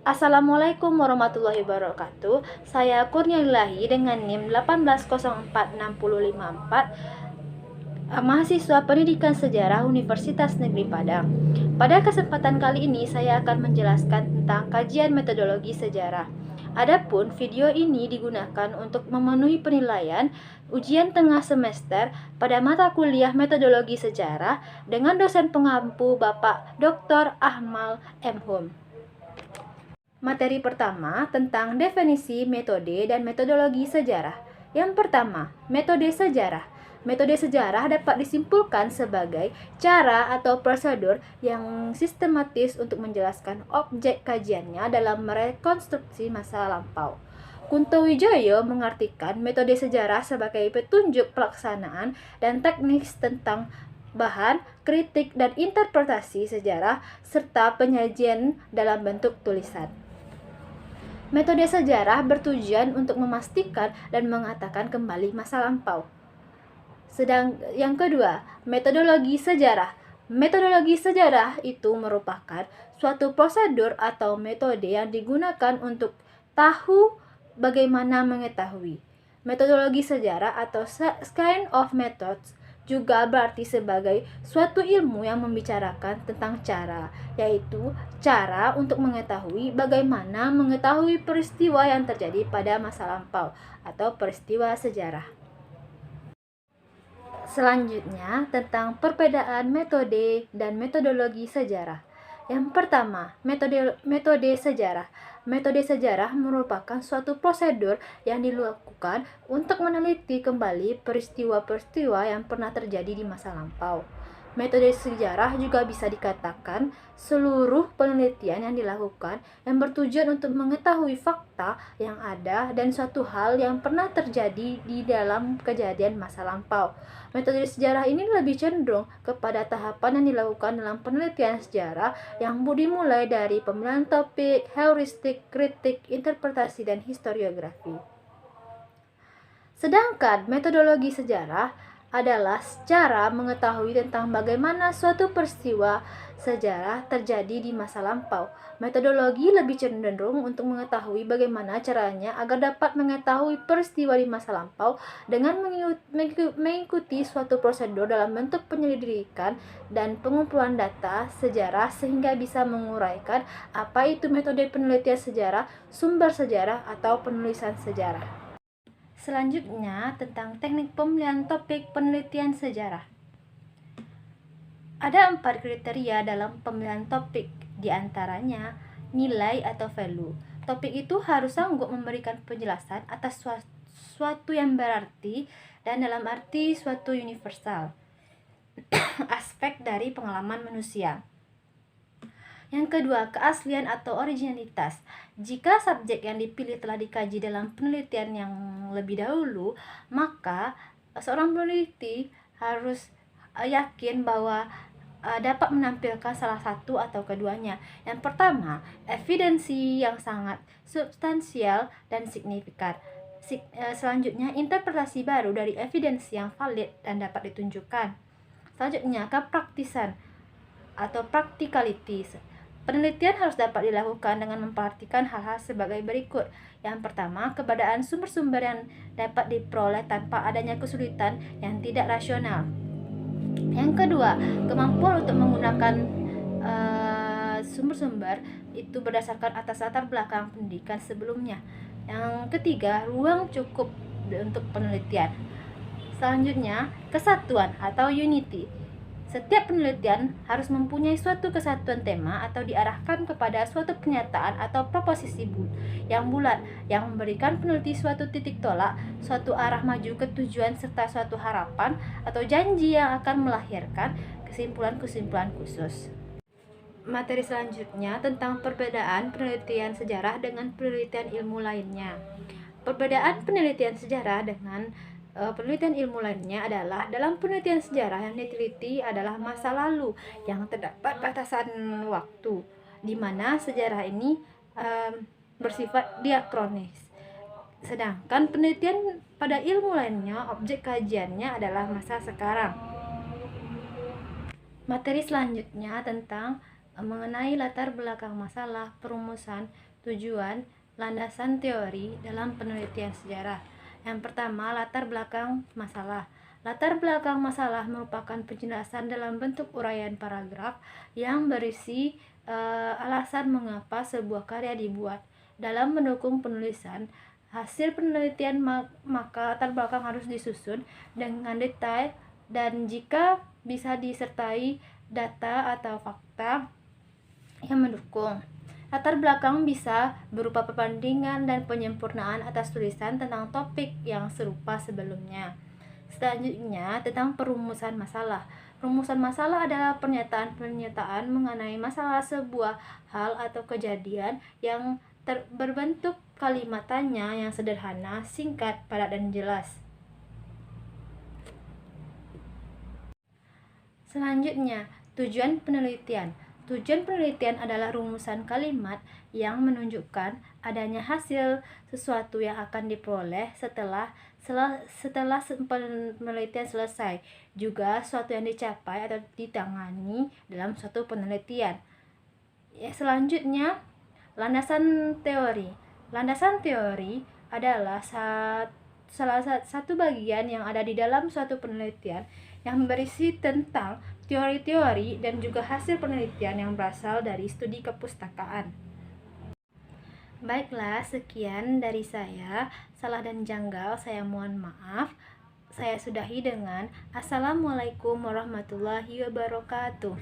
Assalamualaikum warahmatullahi wabarakatuh. Saya Kurnialilahi dengan NIM 1804654, mahasiswa Pendidikan Sejarah Universitas Negeri Padang. Pada kesempatan kali ini saya akan menjelaskan tentang kajian metodologi sejarah. Adapun video ini digunakan untuk memenuhi penilaian ujian tengah semester pada mata kuliah metodologi sejarah dengan dosen pengampu Bapak Dr. Ahmal M. Hum. Materi pertama tentang definisi metode dan metodologi sejarah. Yang pertama, metode sejarah. Metode sejarah dapat disimpulkan sebagai cara atau prosedur yang sistematis untuk menjelaskan objek kajiannya dalam merekonstruksi masa lampau. Kunto Wijoyo mengartikan metode sejarah sebagai petunjuk pelaksanaan dan teknis tentang bahan, kritik, dan interpretasi sejarah serta penyajian dalam bentuk tulisan. Metode sejarah bertujuan untuk memastikan dan mengatakan kembali masa lampau. Sedang yang kedua, metodologi sejarah. Metodologi sejarah itu merupakan suatu prosedur atau metode yang digunakan untuk tahu bagaimana mengetahui. Metodologi sejarah atau kind of methods juga berarti sebagai suatu ilmu yang membicarakan tentang cara, yaitu cara untuk mengetahui bagaimana mengetahui peristiwa yang terjadi pada masa lampau atau peristiwa sejarah. Selanjutnya tentang perbedaan metode dan metodologi sejarah. Yang pertama, metode sejarah. Metode sejarah merupakan suatu prosedur yang dilakukan untuk meneliti kembali peristiwa-peristiwa yang pernah terjadi di masa lampau. Metode sejarah juga bisa dikatakan seluruh penelitian yang dilakukan yang bertujuan untuk mengetahui fakta yang ada dan suatu hal yang pernah terjadi di dalam kejadian masa lampau. Metode sejarah ini lebih cenderung kepada tahapan yang dilakukan dalam penelitian sejarah yang dimulai dari pemilihan topik, heuristik, kritik, interpretasi, dan historiografi. Sedangkan metodologi sejarah adalah cara mengetahui tentang bagaimana suatu peristiwa sejarah terjadi di masa lampau. Metodologi lebih cenderung untuk mengetahui bagaimana caranya agar dapat mengetahui peristiwa di masa lampau dengan mengikuti suatu prosedur dalam bentuk penyelidikan dan pengumpulan data sejarah sehingga bisa menguraikan apa itu metode penelitian sejarah, sumber sejarah, atau penulisan sejarah. Selanjutnya tentang teknik pemilihan topik penelitian sejarah. Ada 4 kriteria dalam pemilihan topik, diantaranya nilai atau value. Topik itu harus sanggup memberikan penjelasan atas suatu yang berarti dan dalam arti suatu universal aspek dari pengalaman manusia. Yang kedua, keaslian atau originalitas. Jika subjek yang dipilih telah dikaji dalam penelitian yang lebih dahulu, maka seorang peneliti harus yakin bahwa dapat menampilkan salah satu atau keduanya. Yang pertama, evidensi yang sangat substansial dan signifikan. Selanjutnya, interpretasi baru dari evidensi yang valid dan dapat ditunjukkan. Selanjutnya, kepraktisan atau practicalities. Penelitian harus dapat dilakukan dengan memperhatikan hal-hal sebagai berikut. Yang pertama, keberadaan sumber-sumber yang dapat diperoleh tanpa adanya kesulitan yang tidak rasional. Yang kedua, kemampuan untuk menggunakan sumber-sumber itu berdasarkan atas latar belakang pendidikan sebelumnya. Yang ketiga, ruang cukup untuk penelitian. Selanjutnya, kesatuan atau unity. Setiap penelitian harus mempunyai suatu kesatuan tema atau diarahkan kepada suatu pernyataan atau proposisi yang bulat yang memberikan peneliti suatu titik tolak, suatu arah maju ke tujuan serta suatu harapan atau janji yang akan melahirkan kesimpulan-kesimpulan khusus. Materi selanjutnya tentang perbedaan penelitian sejarah dengan penelitian ilmu lainnya. Perbedaan penelitian sejarah dengan penelitian ilmu lainnya adalah dalam penelitian sejarah yang diteliti adalah masa lalu yang terdapat batasan waktu, di mana sejarah ini bersifat diakronis. Sedangkan penelitian pada ilmu lainnya, objek kajiannya adalah masa sekarang. Materi selanjutnya tentang mengenai latar belakang masalah, perumusan, tujuan, landasan teori dalam penelitian sejarah. Yang pertama, latar belakang masalah. Latar belakang masalah merupakan penjelasan dalam bentuk uraian paragraf yang berisi alasan mengapa sebuah karya dibuat. Dalam mendukung penulisan hasil penelitian, maka latar belakang harus disusun dengan detail dan jika bisa disertai data atau fakta yang mendukung. Latar belakang bisa berupa perbandingan dan penyempurnaan atas tulisan tentang topik yang serupa sebelumnya. Selanjutnya, tentang perumusan masalah. Rumusan masalah adalah pernyataan-pernyataan mengenai masalah sebuah hal atau kejadian yang berbentuk kalimat tanya yang sederhana, singkat, padat, dan jelas. Selanjutnya, tujuan penelitian. Tujuan penelitian adalah rumusan kalimat yang menunjukkan adanya hasil sesuatu yang akan diperoleh setelah penelitian selesai, juga sesuatu yang dicapai atau ditangani dalam suatu penelitian. Selanjutnya, landasan teori. Landasan teori adalah salah satu bagian yang ada di dalam suatu penelitian yang berisi tentang teori-teori dan juga hasil penelitian yang berasal dari studi kepustakaan. Baiklah, sekian dari saya. Salah dan janggal saya mohon maaf. Saya sudahi dengan Assalamualaikum warahmatullahi wabarakatuh.